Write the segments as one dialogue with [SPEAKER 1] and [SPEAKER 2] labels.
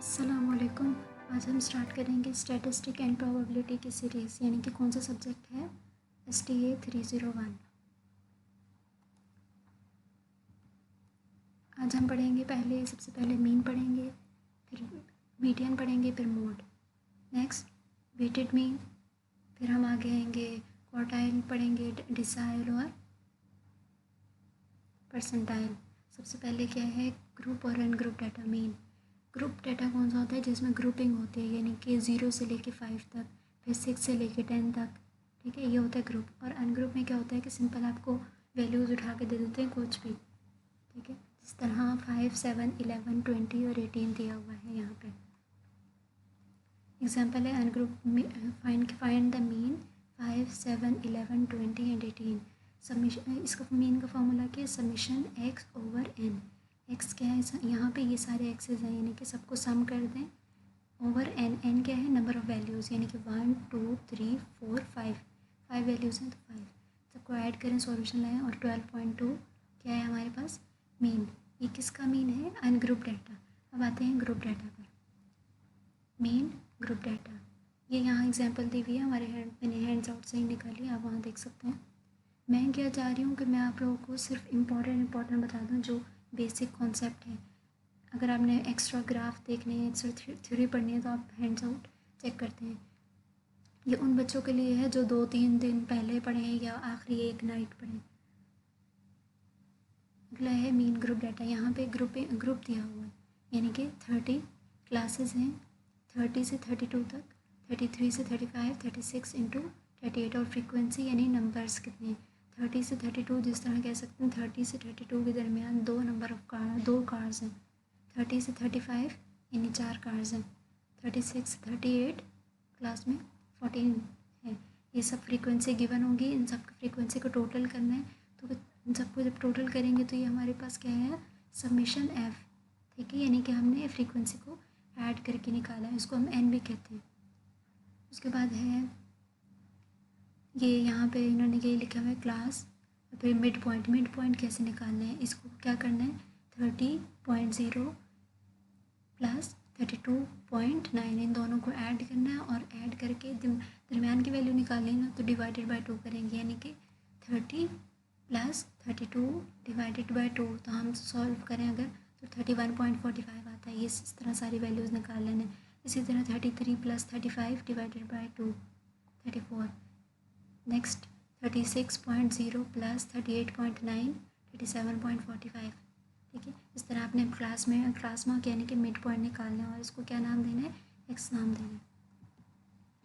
[SPEAKER 1] अस्सलामुअलैकुम। आज हम स्टार्ट करेंगे स्टैटिस्टिक एंड प्रोबेबिलिटी की सीरीज़, यानी कि कौन सा सब्जेक्ट है STA 301। आज हम पढ़ेंगे सबसे पहले मीन पढ़ेंगे, फिर मीडियन पढ़ेंगे, फिर मोड, नेक्स्ट वेटेड मीन, फिर हम आगे आएंगे क्वार्टाइल पढ़ेंगे, डिसाइल और परसेंटाइल। सबसे पहले क्या है ग्रुप और ungroup data. Mean group data कौन सा होता है जिसमें ग्रुपिंग होती है, यानी कि 0 से लेके 5 तक, फिर 6 से लेके 10 तक, ठीक है, ये होता है ग्रुप। और अनग्रुप में क्या होता है कि सिंपल आपको वैल्यूज़ उठा के दे देते हैं कुछ भी, ठीक है, जिस तरह 5, 7, 11, 20 और 18 दिया हुआ है यहाँ पे। एग्जाम्पल है ungroup find the mean 5, 7, 11, 20 and 18। Summation, इसका मीन का फॉर्मूला क्या है, summation x over n। x क्या है, यहाँ पे ये सारे एक्सेस हैं, यानी कि सबको सम कर दें, ओवर n। n क्या है, नंबर ऑफ़ वैल्यूज़, यानी कि 1, 2, 3, 4, 5 वैल्यूज़ हैं तो 5 सबको ऐड करें, सॉल्यूशन लाएं और 12.2 क्या है हमारे पास मीन। ये किसका मीन है, अनग्रुप डाटा। अब आते हैं ग्रुप डाटा पर। मीन ग्रुप डाटा, ये यहाँ एग्जांपल दी हुई है हमारे मैंने हैंड्स आउट से ही निकाली, आप वहाँ देख सकते हैं। मैं क्या चाह रही हूँ कि मैं आप लोगों को सिर्फ इम्पॉर्टेंट बता दूँ जो बेसिक कॉन्सेप्ट है। अगर आपने एक्स्ट्रा ग्राफ देखने हैं, एक्स्ट्रा थ्योरी पढ़नी है तो आप हैंड्स आउट चेक करते हैं। ये उन बच्चों के लिए है जो 2-3 दिन पहले पढ़े हैं या आखिरी एक नाइट पढ़े। अगला है मीन ग्रुप डाटा। यहाँ पे ग्रुप दिया हुआ है, यानी कि 30 क्लासेस हैं, 30 से 32 तक, 33 से 35, 36 इंटू 38, और फ्रीक्वेंसी यानी नंबर्स कितने हैं 30 से 32। जिस तरह कह सकते हैं 30 से 32 के दरमियान दो कार्स हैं, 30 से 35 यानी 4 कार्स हैं, 36 से 38 क्लास में 14 है। ये सब फ्रीक्वेंसी गिवन होगी, इन सब फ्रीक्वेंसी को टोटल करना है। तो इन सबको जब टोटल करेंगे तो ये हमारे पास क्या है, समीशन f, ठीक है, यानी कि हमने फ्रीक्वेंसी को ऐड करके निकाला है, इसको हम n भी कहते हैं। उसके बाद है ये यहाँ पे इन्होंने ये लिखा हुआ है क्लास, फिर मिड पॉइंट कैसे निकालना है, इसको क्या करना है 30.0 प्लस 32.9, इन दोनों को ऐड करना है और ऐड करके दरमियान की वैल्यू निकालनी है ना, तो डिवाइडेड बाय 2 करेंगे, यानी कि 30 प्लस 32 डिवाइडेड बाय 2। तो हम सॉल्व करें अगर तो 31.45 आता है। ये इस तरह सारी वैल्यूज़ निकाल लेने। इसी तरह 33 plus 35 divided by 2 34। Next 36.0 plus 38.9 37.45, ठीक है। इस तरह आपने क्लास मार्क यानी कि मिड पॉइंट निकालना है और इसको क्या नाम देना है, एक्स नाम देना है।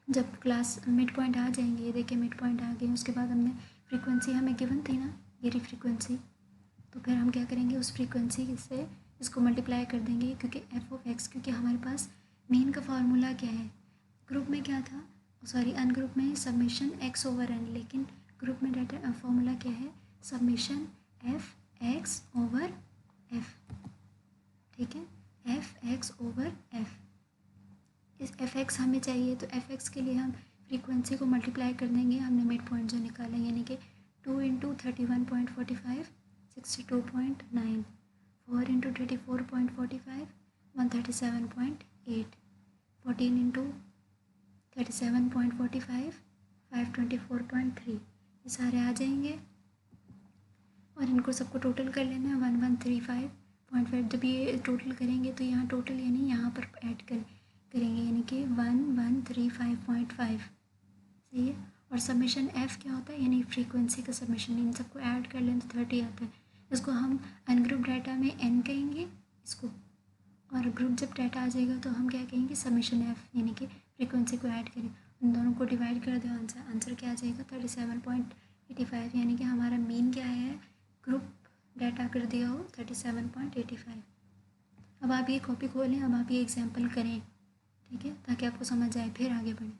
[SPEAKER 1] जब क्लास मिड पॉइंट आ जाएंगे, ये देखिए मिड पॉइंट आ गए, उसके बाद हमने फ्रीक्वेंसी हमें गिवन थी ना, ये रही फ्रीक्वेंसी, तो फिर हम क्या करेंगे उस फ्रीक्वेंसी से इसको मल्टीप्लाई कर देंगे, क्योंकि एफ ऑफ एक्स, क्योंकि हमारे पास मीन का फार्मूला क्या है, ग्रुप में क्या था, सॉरी अनग्रुप में समेशन एक्स ओवर एन, लेकिन ग्रुप में डाटा फार्मूला क्या है, summation F x over F, ठीक है, एफ एक्स ओवर एफ। इस एफ एक्स हमें चाहिए, तो एफ एक्स के लिए हम फ्रीक्वेंसी को मल्टीप्लाई कर देंगे, हमने मिड पॉइंट जो निकाला, यानी कि 2 इंटू 31.45 62.9, 4 इंटू 34.45 137.8, 14 इंटू 37.45 524.3, ये सारे आ जाएंगे और इनको सबको टोटल कर लेना है 1135.5। जब ये टोटल करेंगे तो यहाँ टोटल यानी यहाँ पर ऐड करेंगे, यानी कि 1135.5, सही है। और समेशन एफ़ क्या होता है, यानी फ्रीक्वेंसी का समेशन, इन सबको ऐड कर लें तो 30 आता है। इसको हम अनग्रुप डाटा में n कहेंगे इसको, और ग्रुप जब डाटा आ जाएगा तो हम क्या कहेंगे समेशन एफ, यानी कि फ्रीक्वेंसी को ऐड करें, उन दोनों को डिवाइड कर दो, आंसर क्या आ जाएगा 37.85, यानी कि हमारा मीन क्या है, ग्रुप डाटा कर दिया हो 37.85। अब आप ये कॉपी खोलें, अब आप ये एग्जाम्पल करें, ठीक है, ताकि आपको समझ आए, फिर आगे बढ़ें।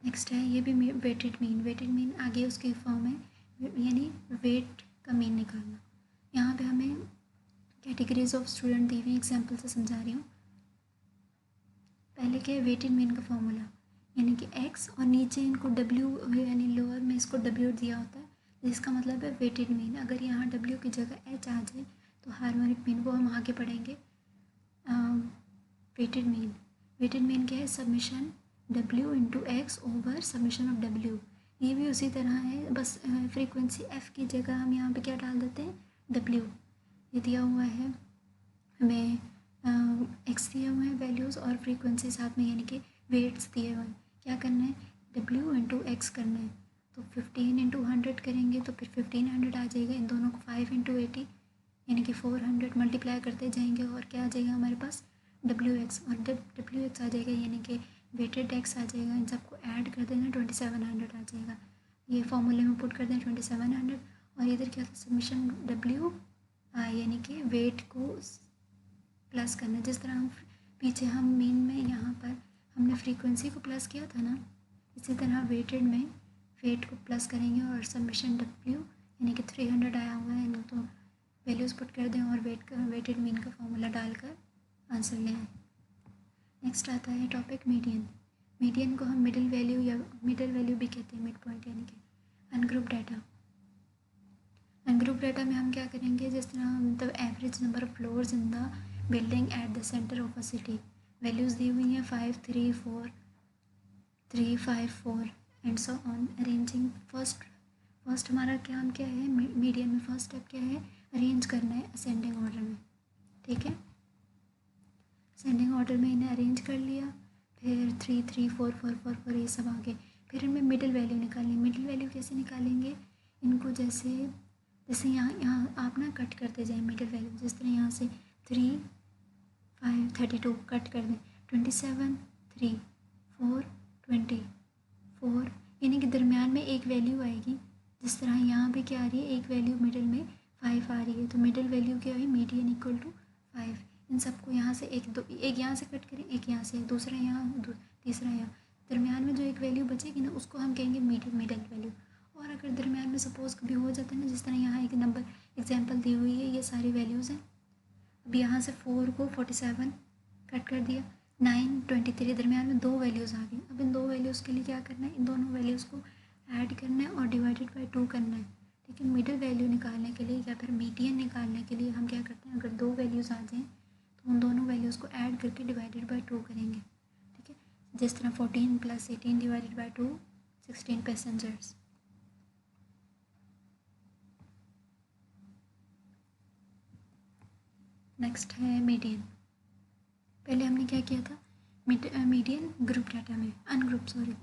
[SPEAKER 1] नेक्स्ट है ये भी वेटेड मीन आगे उसकी फॉर्म है, यानी वेट का मीन निकालना। यहाँ पे हमें कैटेगरीज ऑफ स्टूडेंट दी हुई, एग्जाम्पल से समझा रही हूँ। पहले क्या है वेटेड मीन का फॉर्मूला, यानी कि x और नीचे इनको w, यानी लोअर में इसको w दिया होता है, जिसका मतलब है वेटेड मीन। अगर यहाँ w की जगह h आ जाए तो हार्मोनिक मीन, वो हम आगे पढ़ेंगे। Weighted mean. वेटेड मीन क्या है? Summation W into x over summation of W। ये भी उसी तरह है, बस फ्रीक्वेंसी f की जगह हम यहाँ पे क्या डाल देते हैं? W। ये दिया हुआ है हमें, x दिए हुए हैं वैल्यूज़ और फ्रीक्वेंसी साथ में, यानी कि वेट्स दिए हुए हैं। क्या करना है? W इंटू एक्स करना है। तो 15 इंटू 100 करेंगे तो फिर 1500 आ जाएगा। इन दोनों को 5 इंटू 80 यानी कि 400 मल्टीप्लाई करते जाएंगे और क्या आ जाएगा हमारे पास? WX। और जब WX आ जाएगा यानी कि वेटेड x आ जाएगा। इन सबको ऐड कर देना, 2700 आ जाएगा। ये फॉर्मूले में पुट कर दें 2700। और इधर क्या था? समीशन W यानी कि वेट को प्लस करना। जिस तरह हम पीछे हम मीन में यहाँ पर हमने फ्रीक्वेंसी को प्लस किया था ना, इसी तरह वेटेड में वेट को प्लस करेंगे और समीशन W यानी कि 300 आया हुआ है ना, तो वैल्यूज़ पुट कर दें और वेटेड मीन का फॉर्मूला डालकर आंसर ले आए। नेक्स्ट आता है टॉपिक मीडियन। मीडियन को हम मिडिल वैल्यू या मिडिल वैल्यू भी कहते हैं, मिड पॉइंट यानी कि अनग्रुप डाटा। अनग्रुप डाटा में हम क्या करेंगे? जिस तरह मतलब average number of floors in the building at the centre of a city, values दी हुई हैं 5 3 4 3 5 4 and so on. Arranging first हमारा काम क्या है? मीडियन में फर्स्ट स्टेप क्या है? अरेंज करना है असेंडिंग ऑर्डर में। ठीक है, असेंडिंग ऑर्डर में इन्हें अरेंज कर लिया। फिर 3 3 4 4 4 4 ये सब आगे। फिर इनमें मिडिल वैल्यू निकालेंगे। मिडिल वैल्यू कैसे निकालेंगे? इनको जैसे यहाँ आप ना कट करते जाएं मिडिल वैल्यू। जिस तरह यहाँ से 3 5 32 कट कर दें, 27 3 4 24 यानी कि दरमियान में एक वैल्यू आएगी। जिस तरह यहाँ पे क्या आ रही है? एक वैल्यू मिडिल में 5 आ रही है, तो मिडिल वैल्यू क्या है? Median equal to 5। इन सबको यहाँ से एक यहाँ से कट करें, एक यहाँ से, एक दूसरा यहाँ, तीसरा यहाँ। दरमियान में जो एक वैल्यू बचेगी ना, उसको हम कहेंगे मिडिल वैल्यू। और अगर दरमियान में सपोज़ कभी हो जाता है ना, जिस तरह यहाँ एक नंबर एग्जांपल दी हुई है, ये सारी वैल्यूज़ हैं। अब यहाँ से 4 को 47 कट कर दिया, 9 23, दरमियान में दो वैल्यूज़ आ गई। अब इन दो वैल्यूज़ के लिए क्या करना है? इन दोनों वैल्यूज़ को ऐड करना है और डिवाइडेड बाई 2 करना है। ठीक है, मिडिल वैल्यू निकालने के लिए या फिर मीडियन निकालने के लिए हम क्या करते हैं? अगर दो वैल्यूज़ आ जाएँ तो उन दोनों वैल्यूज़ को ऐड करके डिवाइडेड बाई 2 करेंगे। ठीक है, जिस तरह 14 + 18 डिवाइडेड बाई 2 16 पैसेंजर्स। नेक्स्ट है मीडियन। पहले हमने क्या किया था? मीडियन ग्रुप डाटा में, अनग्रुप सॉरी।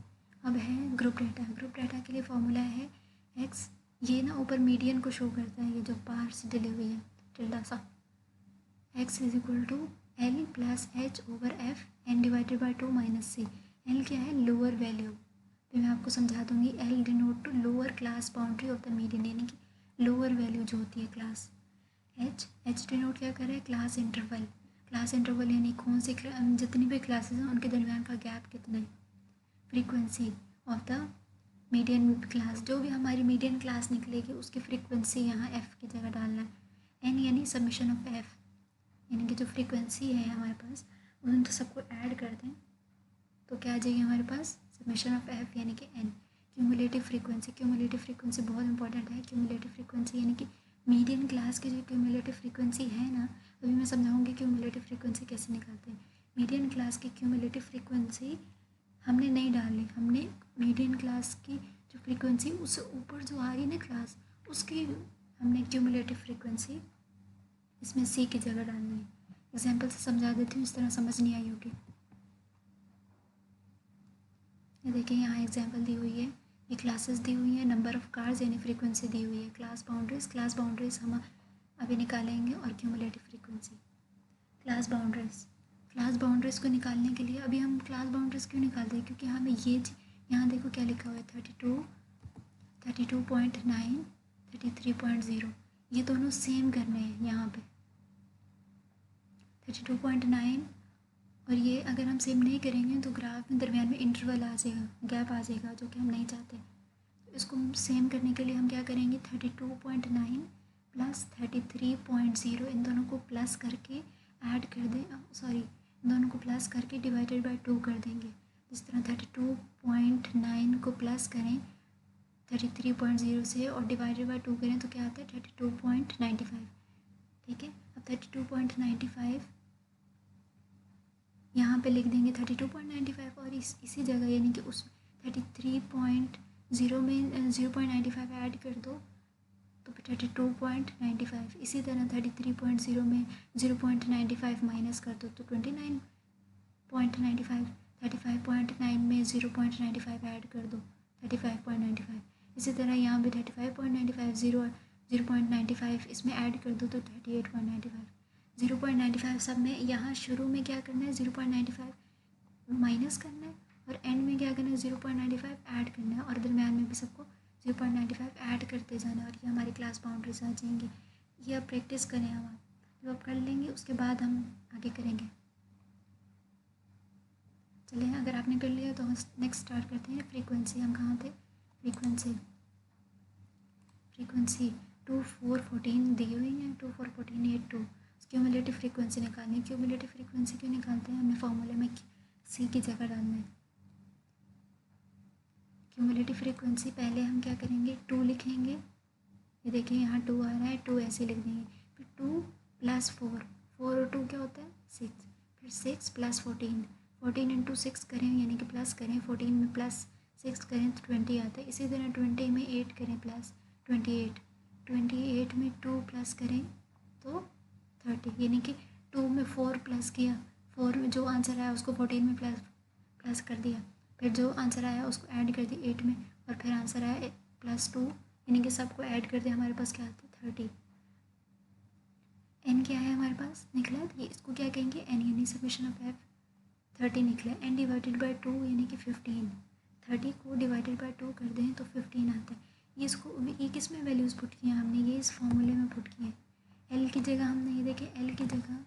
[SPEAKER 1] अब है ग्रुप डाटा। ग्रुप डाटा के लिए फॉर्मूला है x। ये ना ऊपर मीडियन को शो करता है, ये जो बाहर से डली हुई है टिल्डा सा। x is equal to L + H/F n divided by 2 - c। L क्या है? Lower value. तो मैं आपको समझा दूंगी। L denote to lower class boundary of the median, यानी कि लोअर वैल्यू जो होती है क्लास। H डिनोट क्या कर रहा है? Class interval. क्लास इंटरवल यानी कौन से जितनी भी क्लासेस हैं उनके दरमियान का गैप कितना है। Frequency of the median class, जो भी हमारी मीडियन क्लास निकलेगी उसकी फ्रीक्वेंसी यहाँ f की जगह डालना है। n यानी समेशन ऑफ f, यानी कि जो फ्रीक्वेंसी है हमारे पास उन तो सबको ऐड कर दें तो क्या आ जाएगी हमारे पास? समेशन ऑफ f यानी कि n। क्यूमुलेटिव फ्रीक्वेंसी बहुत इंपॉर्टेंट है। क्यूमुलेटिव फ्रीक्वेंसी यानी कि मीडियन क्लास की जो क्यूमुलेटिव फ्रीक्वेंसी है ना, अभी मैं समझाऊंगी क्यूमुलेटिव फ्रीक्वेंसी कैसे निकालते हैं। मीडियन क्लास की क्यूमुलेटिव फ्रीक्वेंसी हमने नहीं डालनी, हमने मीडियन क्लास की जो फ्रीक्वेंसी उससे ऊपर जो आ रही है ना क्लास, उसकी हमने क्यूमुलेटिव फ्रीक्वेंसी इसमें c की जगह डालनी है। एग्जाम्पल से समझा देती हूँ, इस तरह समझ नहीं आई होगी। ये देखिए यहाँ एग्जाम्पल दी हुई है, ये क्लासेस दी हुई है, नंबर ऑफ़ कार्स यानी फ्रीक्वेंसी दी हुई है। क्लास बाउंड्रीज हम अभी निकालेंगे और क्यूमुलेटिव फ्रीक्वेंसी। क्लास बाउंड्रीज को निकालने के लिए अभी हम क्लास बाउंड्रीज क्यों निकालते हैं? क्योंकि हमें ये यहाँ देखो क्या लिखा हुआ है, 32.9 33.0, ये दोनों सेम करने हैं यहाँ पे। 32.9 और ये अगर हम सेम नहीं करेंगे तो ग्राफ में दरमियान में इंटरवल आ जाएगा, गैप आ जाएगा, जो कि हम नहीं चाहते। तो इसको सेम करने के लिए हम क्या करेंगे? 32.9 + 33.0 इन दोनों को प्लस करके ऐड कर दें, सॉरी इन दोनों को प्लस करके डिवाइडेड बाई 2 कर देंगे। जिस तरह 32.9 को प्लस करें 33.0 से और डिवाइडेड बाई 2 करें तो क्या आता है? 32.95। ठीक है, अब 32.95 यहाँ पे लिख देंगे 32.95 और इसी जगह यानी कि उस 33.0 में 0.95 ऐड कर दो तो 32.95। इसी तरह 33.0 में 0.95 माइनस कर दो तो 29.95। 35.9 में 0.95 ऐड कर दो 35.95। इसी तरह यहाँ पे 35.95 0.95 इसमें ऐड कर दो तो 38.95। 0.95 सब में यहाँ शुरू में क्या करना है 0.95 माइनस करना है और एंड में क्या करना है 0.95 ऐड करना है और दरम्यान में भी सबको 0.95 ऐड करते जाना और ये हमारी क्लास बाउंड्रीज आ जाएंगी। ये अब प्रैक्टिस करें हम आप जब आप कर लेंगे उसके बाद हम आगे करेंगे। चलिए अगर आपने कर लिया तो नेक्स्ट स्टार्ट करते हैं। फ्रीक्वेंसी हम कहाँ थे, फ्रीक्वेंसी 2 4 14 दी हुई है 2 4 14 8 2। क्यूमुलेटिव फ्रीक्वेंसी निकालनी है। क्यूमुलेटिव फ्रीक्वेंसी क्यों निकालते हैं, हमें फॉर्मूले में सी की जगह डालना है। क्यूमुलेटिव फ्रीक्वेंसी पहले हम क्या करेंगे 2 लिखेंगे, ये देखिए यहाँ 2 आ रहा है 2 ऐसे लिख देंगे। फिर 2 + 4 और 2 क्या होता है 6। फिर 6 + 14 14 × 6 करें यानी कि प्लस करें 14 में +6 करें तो 20 आता है। इसी तरह 20 में 8 करें प्लस 28 में 2 प्लस करें तो 30 यानी कि 2 में 4 प्लस किया 4 में जो आंसर आया उसको 14 में प्लस कर दिया। फिर जो आंसर आया उसको ऐड कर दिया 8 में और फिर आंसर आया +2 यानी कि सबको ऐड कर दिया। हमारे पास क्या आता है 30। n क्या है हमारे पास निकला, ये इसको क्या कहेंगे n यानी समेशन ऑफ f 30 निकला। n डिवाइडेड बाय 2 यानी कि 15। 30 को डिवाइडेड बाय 2 कर दें तो 15 आता है। ये इसको ये किस में वैल्यूज़ पुट किए हमने, ये इस फॉर्मूले में पुट किए। l की जगह हमने ये देखे l की जगह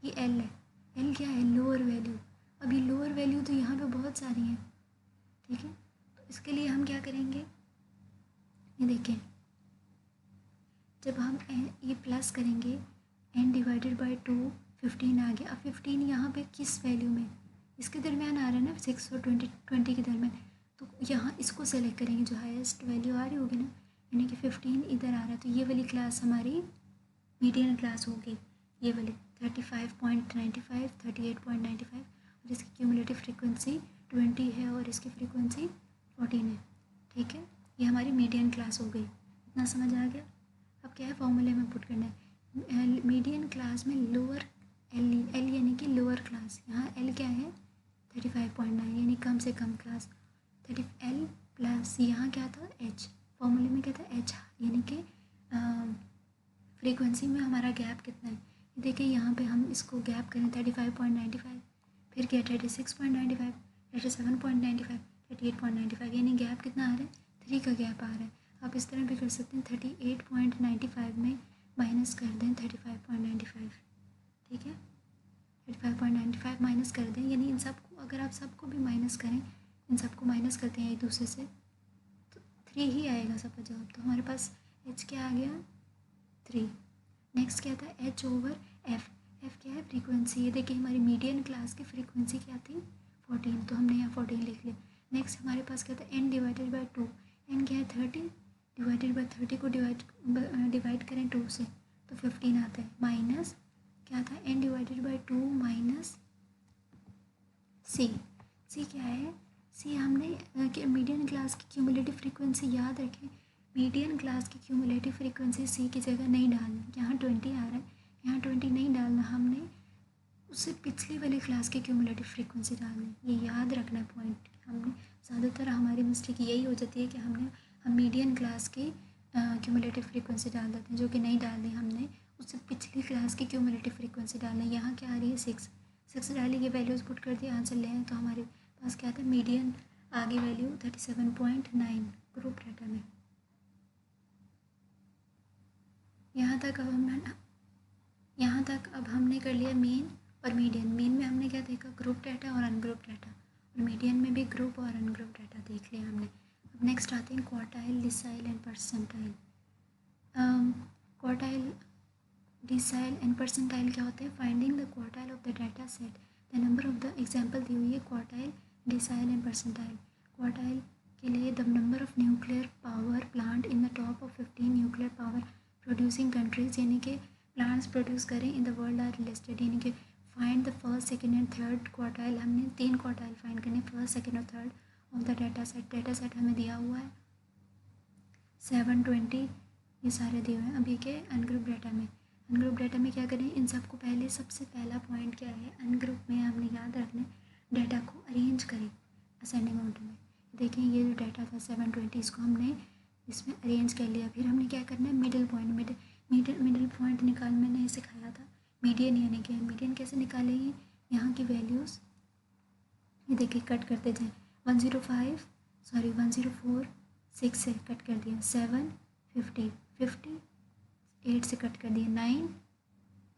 [SPEAKER 1] ये l है। l क्या है लोअर वैल्यू। अभी लोअर वैल्यू तो यहाँ पे बहुत सारी हैं, ठीक है। तो इसके लिए हम क्या करेंगे, ये देखें जब हम ये प्लस करेंगे n डिवाइडेड बाय 2 15 आ गया। अब 15 यहाँ पे किस वैल्यू में, इसके दरमियान आ रहा है ना 6 और 20 के दरमियान। तो यहाँ इसको सेलेक्ट करेंगे जो हाईएस्ट वैल्यू आ रही होगी ना, यानी कि 15 इधर आ रहा है तो ये वाली क्लास हमारी मीडियन क्लास होगी। ये वाली 35.95 38.95 और इसकी क्यूमुलेटिव फ्रीक्वेंसी 20 है और इसकी फ्रीक्वेंसी 14 है, ठीक है। ये हमारी मीडियन क्लास हो गई। इतना समझ आ गया। अब क्या है फॉर्मूले में पुट करना है। मीडियन क्लास में लोअर एल यानी कि लोअर क्लास, यहाँ एल क्या है 35.9 यानी कम से कम क्लास 30 एल प्लस यहाँ क्या था एच, फॉर्मूले में क्या था एच यानी कि फ्रीक्वेंसी में हमारा गैप कितना है। देखिए यहाँ पे हम इसको गैप करें 35.95 फिर क्या 36.95 37.95 38.95 यानी गैप कितना आ रहा है 3 का गैप आ रहा है। आप इस तरह भी कर सकते हैं 38.95 में माइनस कर दें 35.95, ठीक है। 35.95 माइनस कर दें यानी इन सबको अगर आप सबको भी माइनस करें, इन सबको माइनस करते हैं एक दूसरे से तो 3 ही आएगा सबका जवाब। तो हमारे पास h क्या आ गया 3। नेक्स्ट क्या था h/f। f क्या है फ्रीक्वेंसी। ये देखिए हमारी मीडियन क्लास की फ्रीक्वेंसी क्या थी 14 तो हमने यहाँ 14 लिख लिया। नेक्स्ट हमारे पास क्या था n डिवाइडेड बाय 2। n क्या है 30 डिवाइडेड बाय 30 को डिवाइड करें 2 से तो 15 आता है। माइनस क्या था n divided by 2 minus c क्या है c हमने मीडियन क्लास की क्यूमुलेटिव फ्रीक्वेंसी याद रखें। मीडियन क्लास की क्यूमुलेटिव फ्रीक्वेंसी सी की जगह नहीं डालनी, यहाँ 20 आ रहा है यहाँ 20 नहीं डालना, हमने उससे पिछली वाली क्लास की क्यूमुलेटिव फ्रीक्वेंसी डालनी। ये याद रखना पॉइंट। हमने ज़्यादातर हमारी मिस्टेक यही हो जाती है कि हम मीडियन क्लास की क्यूमुलेटिव फ्रीक्वेंसी डाल देते हैं जो कि नहीं डालनी, हमने उससे पिछली क्लास की क्यूमुलेटिव फ्रीक्वेंसी डालना। यहाँ क्या आ रही है 6 डाली, ये वैल्यूज़ पुट कर दिया आंसर ले आए तो हमारे पास क्या था मीडियन आगे वैल्यू 37.9 ग्रुप डाटा में। यहाँ तक अब हमने कर लिया मेन और मीडियन। मेन में हमने क्या देखा ग्रुप डाटा और अनग्रुप डाटा और मीडियन में भी ग्रुप और अनग्रुप डाटा देख लिया हमने। अब नेक्स्ट आते हैं quartile decile and percentile. Quartile decile and percentile क्या होते हैं, finding the quartile of the data set the number of the example दी हुई है quartile decile and percentile. Quartile के लिए the number of nuclear power plant in the top of 15 nuclear power producing countries यानी कि plants produce करें in the world are listed, यानी कि find the first first second and third quartile, हमने 3 quartile find करने, first second और third of the data set हमें दिया हुआ है 720, ये सारे दिए हुए हैं। अभी क्या है अनग्रुप डाटा में, अनग्रुप डाटा में क्या करें, इन सबको पहले सबसे पहला पॉइंट क्या है, अनग्रुप में हमने याद रखना डाटा को अरेंज करें असेंडिंग ऑर्डर में। देखिए ये जो डाटा था 720, इसको हमने इसमें अरेंज कर लिया। फिर हमने क्या करना है, मिडिल पॉइंट, मिडिल पॉइंट निकाल, मैंने सिखाया था मीडियन, यानी कि मीडियन कैसे निकालेंगे, यहाँ की वैल्यूज़ ये देखिए कट करते जाए, 104 6 से कट कर दिया, 7 50 8 से कट कर दिया, 9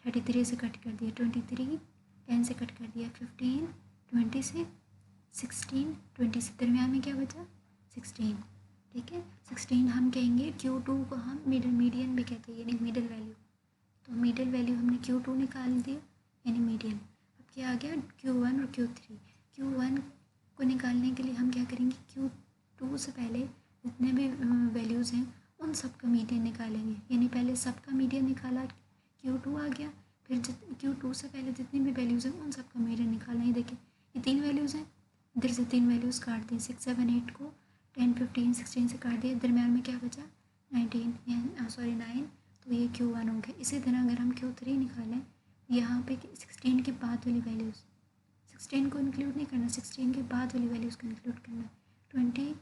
[SPEAKER 1] 33 से कट कर दिया, 23 10 से कट कर दिया, 15 20 से 16 20 से दरमियान में क्या बचा 16, ठीक है। 16 हम कहेंगे Q2 को हम मीडियन भी कहते हैं, यानी मिडिल वैल्यू। तो मिडिल वैल्यू हमने Q2 निकाल दिया यानी मीडियन। अब क्या आ गया Q1 और Q3। Q1 को निकालने के लिए हम क्या करेंगे, Q2 से पहले जितने भी वैल्यूज़ हैं उन सब का मीडियन निकालेंगे, यानी पहले सबका मीडियन निकाला Q2 आ गया, फिर Q2 से पहले जितनी भी वैल्यूज़ हैं उन सब का मीडियन निकालना। ये देखिए ये 3 वैल्यूज़ हैं, इधर से 3 वैल्यूज़ काट दी, 6 7 8 को 10 15 16 से काट दिया, दरमियान में क्या बचा 9, तो ये Q1 हो गया। इसी तरह अगर हम Q3 निकालें, यहाँ पे 16 के बाद वाली वैल्यूज़, 16 को इंक्लूड नहीं करना, 16 के बाद वाली वैल्यूज़ को इंक्लूड करना, 20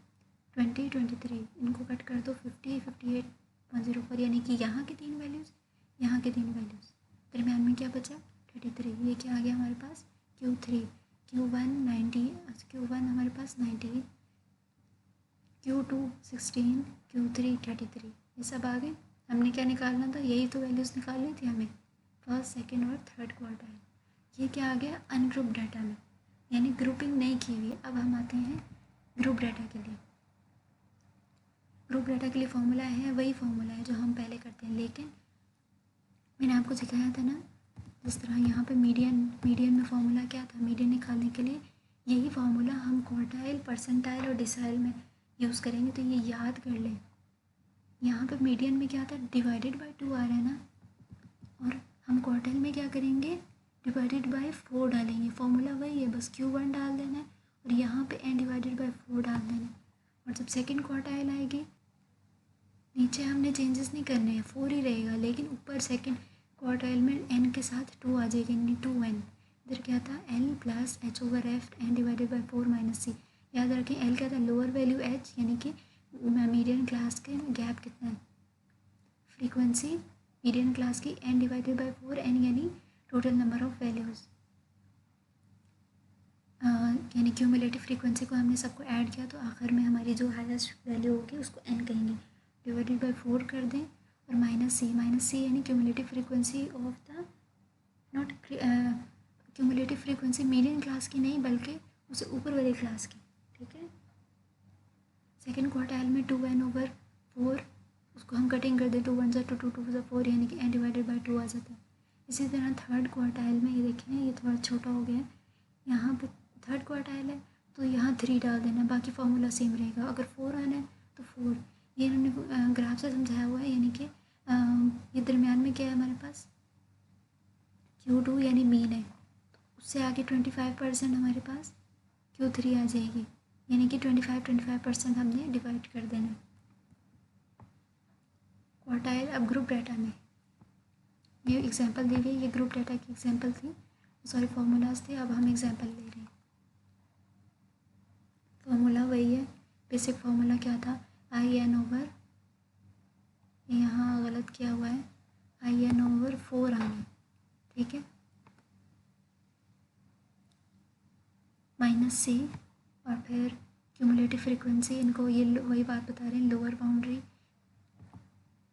[SPEAKER 1] 23 इनको कट कर दो, 50 58 104, यानी कि यहाँ की 3 वैल्यूज़, यहाँ की 3 वैल्यूज़, दरमियान में क्या बचा 33। ये क्या आ गया हमारे पास Q3, Q1 90, Q1 हमारे पास 19, Q2 16, Q3 33, ये सब आ गए। हमने क्या निकालना था, यही तो वैल्यूज़ निकालनी थी हमें, फर्स्ट सेकेंड और थर्ड क्वार्टाइल। ये क्या आ गया अनग्रुप डाटा में, यानी ग्रुपिंग नहीं की हुई। अब हम आते हैं ग्रुप डाटा के लिए। ग्रुप डाटा के लिए फॉर्मूला है, वही फॉर्मूला है जो हम पहले करते हैं, लेकिन मैंने आपको सिखाया था ना, जिस तरह यहाँ पे मीडियन में फॉर्मूला क्या था, मीडियन निकालने के लिए यही फार्मूला हम क्वार्टाइल, परसेंटाइल और डिसाइल में यूज़ करेंगे। तो ये याद कर लें, यहाँ पे मीडियन में क्या था, डिवाइडेड बाय 2 आ रहा है ना, और हम क्वार्टाइल में क्या करेंगे, डिवाइडेड बाय 4 डालेंगे। फॉर्मूला वही है, बस Q1 डाल देना है और यहाँ पे n डिवाइडेड बाय 4 डाल देना है। और जब सेकेंड क्वार्टाइल आएगी, नीचे हमने चेंजेस नहीं करने हैं, 4 ही रहेगा, लेकिन ऊपर सेकेंड क्वार्टाइल में n के साथ 2 आ जाएगी, यानी 2n। इधर क्या था L plus H/F n divided by 4 - c। याद रखें L क्या था, लोअर वैल्यू H, यानी कि मीडियन क्लास के गैप कितना है, फ्रीक्वेंसी मीडियन क्लास की n डिवाइडेड बाई 4n, यानी टोटल नंबर ऑफ वैल्यूज़, यानी क्यूमुलेटिव फ्रीक्वेंसी को हमने सबको ऐड किया, तो आखिर में हमारी जो हाईएस्ट वैल्यू होगी उसको n कहेंगे। डिवाइडेड बाई 4 कर दें और -c यानी cumulative frequency of the, not cumulative frequency median class की नहीं, बल्कि उससे ऊपर वाली क्लास की, ठीक है। सेकेंड क्वार्टाइल में 2n/4, उसको हम कटिंग कर दें, 2 1 2 2 2 4, यानी कि n डिवाइडेड बाई 2 आ जाता है। इसी तरह थर्ड क्वार्टाइल में ये देखें, ये थोड़ा छोटा हो गया है, यहाँ पे थर्ड क्वार्टाइल है तो यहाँ 3 डाल देना, बाकी फार्मूला सेम रहेगा। अगर 4 आना है तो 4, ये इन्होंने ग्राफ से समझाया हुआ है, यानी कि ये दरमियान में क्या है हमारे पास Q2 यानी मीन है, तो उससे आगे 25% हमारे पास Q3 आ जाएगी, यानी कि 25% हमने डिवाइड कर देना। क्वार्टाइल अब ग्रुप डाटा में, ये एग्जांपल दी गई, ये ग्रुप डाटा की एग्जांपल थी, सॉरी फॉर्मूलाज थे, अब हम एग्जांपल ले रहे हैं। फॉर्मूला वही है, बेसिक फार्मूला क्या था, IN/, यहाँ गलत किया हुआ है, IN/4 आना है, ठीक है, -c, और फिर क्यूमुलेटिव फ्रीक्वेंसी, इनको ये वही बात बता रहे हैं, lower boundary,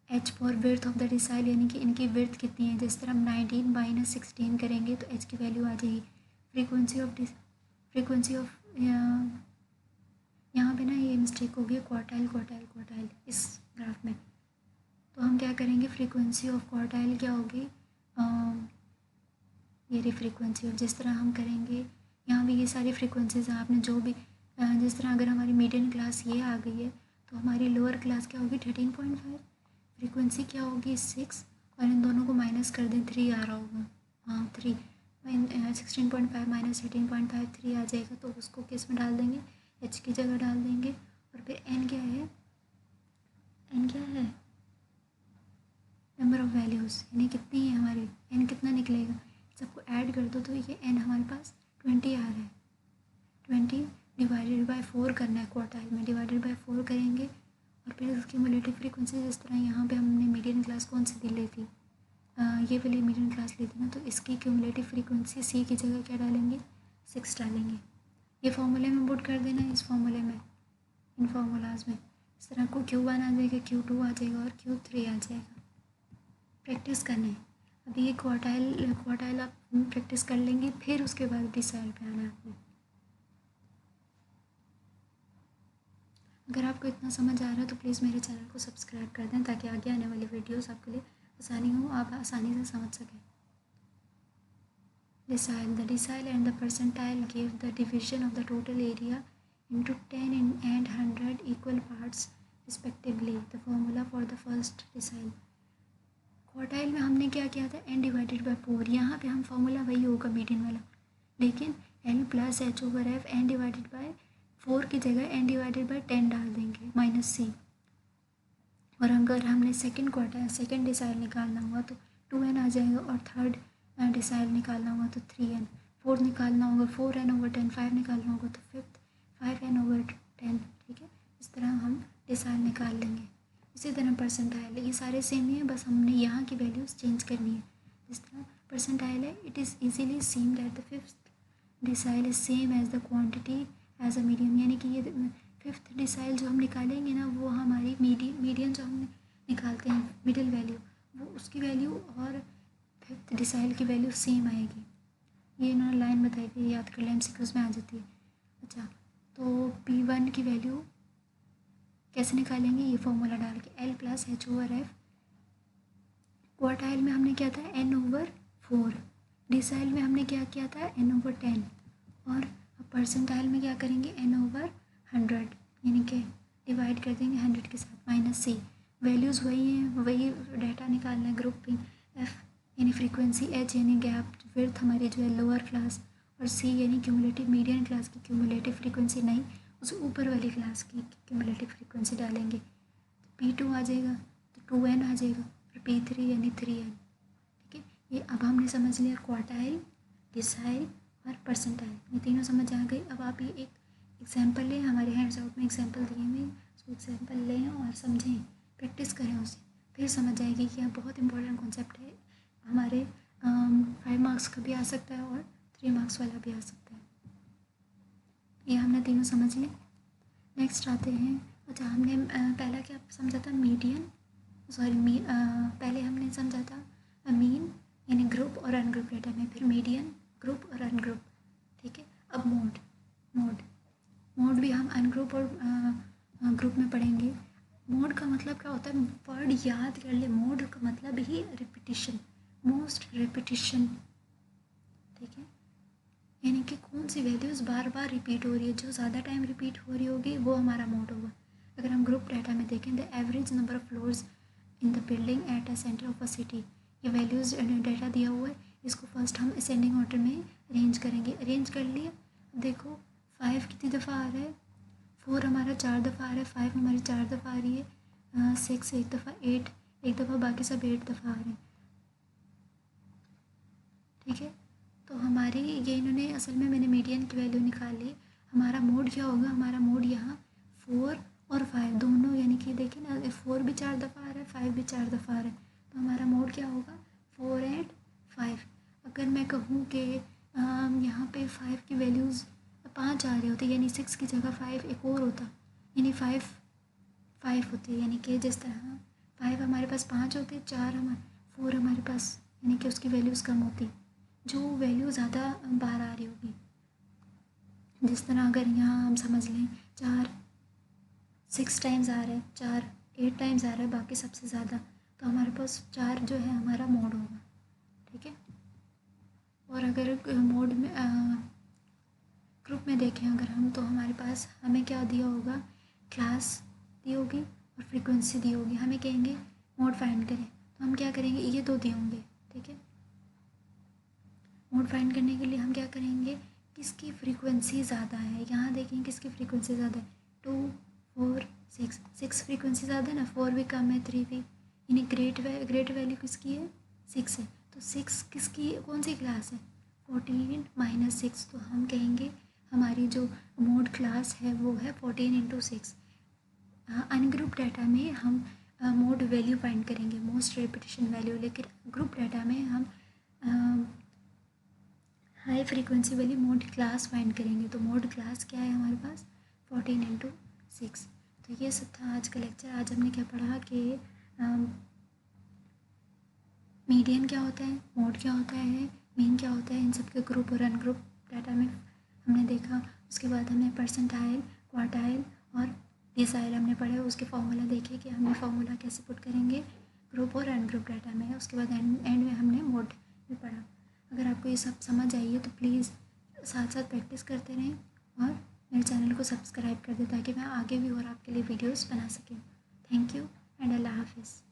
[SPEAKER 1] H for width of the decile, यानी कि इनकी विड्थ कितनी है, जिस तरह हम 19 - 16 करेंगे तो H की वैल्यू आ जाएगी। फ्रीक्वेंसी ऑफ यहाँ पे ना ये मिस्टेक हो गई, क्वार्टाइल इस ग्राफ में, तो हम क्या करेंगे, फ्रीक्वेंसी ऑफ क्वार्टाइल क्या होगी, ये रही फ्रीक्वेंसी ऑफ, जिस तरह हम करेंगे यहाँ भी ये सारी फ्रीक्वेंसीज हैं, आपने जो भी जिस तरह अगर हमारी मीडियन क्लास ये आ गई है तो हमारी लोअर क्लास क्या होगी 13.5, फ्रीक्वेंसी क्या होगी 6, और इन दोनों को माइनस कर दें 3 आ रहा होगा, हाँ 3, 16.5 माइनस 18.53 आ जाएगा, तो उसको किस में डाल देंगे, h की जगह डाल देंगे। और फिर n क्या है, n क्या है, नंबर ऑफ़ वैल्यूज़, यानी कितनी है हमारी, n कितना निकलेगा, सबको ऐड कर दो तो ये n हमारे पास 20 आ रहा है। 20 डिवाइडेड बाय 4 करना है, क्वार्टाइल में डिवाइडेड बाय 4 करेंगे। और फिर उसकी क्यूमुलेटिव फ्रीक्वेंसी, जिस तरह यहाँ पे हमने मीडियन क्लास कौन सी दी ली थी, ये वाली मीडियन क्लास ली थी ना, तो इसकी क्यूमुलेटिव फ्रीक्वेंसी c की जगह क्या डालेंगे, 6 डालेंगे। ये फॉर्मूले में पुट कर देना है, इस फॉर्मूले में, इन फार्मूलाज में। इस तरह को Q1 आ जाएगा, Q2 आ जाएगा और Q3 आ जाएगा। प्रैक्टिस करना है। अभी ये क्वार्टाइल आप प्रैक्टिस कर लेंगे, फिर उसके बाद डिसाइड पे आना है आपने। अगर आपको इतना समझ आ रहा है तो प्लीज़ मेरे चैनल को सब्सक्राइब कर दें, ताकि आगे आने वाली वीडियोस आपके लिए आसानी हो, आप आसानी से समझ सकें। Decile. The decile and the percentile give the division of the total area into 10 and 100 equal parts respectively. The formula for the first decile. Quartile में हमने क्या किया था, n डिवाइडेड बाई 4। यहाँ पे हम फॉर्मूला वही होगा मीडियन वाला, लेकिन l plus H over F n divided by 4 की जगह n डिवाइडेड बाई 10 डाल देंगे माइनस c। और अगर हमने सेकंड डिसाइल निकालना हुआ तो 2n आ जाएगा, और थर्ड डिसाइल निकालना होगा तो 3n, फोर्थ निकालना होगा 4n ओवर 10, 5 निकालना होगा तो फिफ्थ 5n ओवर 10। ठीक है, इस तरह हम डिसाइल निकाल लेंगे। इसी तरह परसेंटाइल, ये सारे सेम ही है, बस हमने यहाँ की वैल्यूज़ चेंज करनी है। जिस तरह परसेंटाइल है, it is easily seen that the fifth decile is same as the quantity as a median, यानी कि ये फिफ्थ डिसाइल जो हम निकालेंगे ना, वो हमारी मीडियन जो हम निकालते हैं मिडिल वैल्यू, वो उसकी वैल्यू और फिफ्थ डिसाइल की वैल्यू सेम आएगी। ये इन्होंने लाइन बताई थी, याद कर लें, MCQs में आ जाती है। अच्छा, तो P1 की वैल्यू कैसे निकालेंगे, ये फॉर्मूला डाल के, L plus H over F. Quartile में हमने क्या था, n ओवर 4, डिसाइल में हमने क्या किया था, n ओवर 10, और परसेंटाइल में क्या करेंगे, n ओवर 100, यानी कि डिवाइड कर देंगे 100 के साथ, माइनस c। वैल्यूज़ वही हैं, वही डाटा निकालना है। ग्रुपिंग f यानी फ्रीक्वेंसी, h यानी गैप विड्थ हमारी जो है लोअर क्लास, और c यानी क्यूमुलेटिव मीडियन क्लास की क्यूमुलेटिव फ्रीक्वेंसी, नहीं उस ऊपर वाली क्लास की क्यूमुलेटिव फ्रीक्वेंसी डालेंगे, तो P2 आ जाएगा, तो 2n आ जाएगा, और P3 यानी 3n। ठीक है, ये अब हमने समझ लिया क्वार्टाइल, डिसाइल और परसेंटाइल, ये तीनों समझ आ गई। अब आप ये एक एग्जाम्पल लें, हमारे हैंड्स आउट में एग्जाम्पल दिए हुए, उसको एग्जाम्पल लें और समझें, प्रैक्टिस करें उसे, फिर समझ आएगी कि यह बहुत इंपॉर्टेंट कॉन्सेप्ट है, हमारे 5 मार्क्स का भी आ सकता है और 3 मार्क्स वाला भी आ सकता है। ये हमने तीनों समझ लिए। नेक्स्ट आते हैं, अच्छा हमने पहला क्या समझा था, मीडियन, पहले हमने समझा था मीन यानी ग्रुप और अनग्रुप डेटा में, फिर मीडियन, ग्रुप और अनग्रुप। ठीक है, अब मोड भी हम अनग्रुप और ग्रुप में पढ़ेंगे। मोड का मतलब क्या होता है, वर्ड याद कर ले, मोड का मतलब ही रिपीटिशन, मोस्ट रिपीटिशन। ठीक है, यानी कि कौन सी वैल्यूज़ बार बार रिपीट हो रही है, जो ज़्यादा टाइम रिपीट हो रही होगी वो हमारा मोड होगा। अगर हम ग्रुप डाटा में देखें, the average number of floors in the building at a centre of a city, ये वैल्यूज़ डाटा दिया हुआ है, इसको फर्स्ट हम असेंडिंग ऑर्डर में अरेंज करेंगे। अरेंज कर लिया, देखो 5 कितनी दफ़ा आ रहा है, 4 हमारा 4 दफ़ा आ रहा है, 5 हमारी 4 दफ़ा आ रही है, 6 एक दफ़ा, 8 एक दफ़ा, बाकी सब 8 दफ़ा आ रहे हैं। ठीक है, तो हमारी ये इन्होंने असल में मैंने मीडियन की वैल्यू निकाल ली। हमारा मोड क्या होगा, हमारा मोड यहाँ 4 और 5 दोनों, यानी कि देखिए ना 4 भी 4 दफ़ा आ रहा है, 5 भी 4 दफ़ा आ रहा है, तो हमारा मोड क्या होगा 4 एंड 5। अगर मैं कहूँ कि यहाँ पे 5 की वैल्यूज़ 5 आ रही होती, यानी 6 की जगह 5 एक और होता, यानी 5 होते, यानी कि जिस तरह 5 हमारे पास 5 होते, 4 हमारे पास, यानी कि उसकी वैल्यूज़ कम होती, जो वैल्यू ज़्यादा बाहर आ रही होगी। जिस तरह अगर यहाँ हम समझ लें 4 6 टाइम्स आ रहा है, 4 8 टाइम्स आ रहा है, बाकी सबसे ज़्यादा, तो हमारे पास 4 जो है हमारा मोड होगा। ठीक है, और अगर मोड में ग्रुप में देखें अगर हम, तो हमारे पास हमें क्या दिया होगा, क्लास दी होगी और फ्रीक्वेंसी दी होगी। हमें कहेंगे मोड फाइंड करें, तो हम क्या करेंगे, ये दो दिए होंगे। ठीक है, मोड फाइंड करने के लिए हम क्या करेंगे, किसकी फ्रीक्वेंसी ज़्यादा है। यहाँ देखें किसकी फ्रीक्वेंसी ज़्यादा है, 2 4 6, 6 फ्रीक्वेंसी ज़्यादा है ना, 4 भी कम है, 3 भी, यानी ग्रेट वैल्यू किसकी है, 6 है। तो 6 किसकी कौन सी क्लास है, 14 माइनस 6, तो हम कहेंगे हमारी जो मोड क्लास है वो है 14 इंटू 6। अनग्रुप डाटा में हम मोड वैल्यू फाइंड करेंगे, मोस्ट रेपिटेशन वैल्यू, लेकिन ग्रुप डाटा में हम हाई फ्रीक्वेंसी वाली मोड क्लास फाइंड करेंगे। तो मोड क्लास क्या है हमारे पास, 14 इंटू 6। तो ये सब था आज का लेक्चर। आज हमने क्या पढ़ा कि मीडियन क्या होता है, मोड क्या होता है, मीन क्या होता है, इन सब के ग्रुप और अनग्रुप डाटा में हमने देखा। उसके बाद हमने परसेंटाइल, क्वार्टाइल और डिसाइल हमने पढ़े, उसके फॉर्मूला देखे कि हमने फॉर्मूला कैसे पुट करेंगे ग्रुप और अनग्रुप डाटा में। उसके बाद एंड में हमने मोड भी पढ़ा। अगर आपको ये सब समझ आई है तो प्लीज़ साथ साथ प्रैक्टिस करते रहें और मेरे चैनल को सब्सक्राइब कर दें ताकि मैं आगे भी और आपके लिए वीडियोस बना सकूँ। थैंक यू एंड अल्लाह हाफिज़।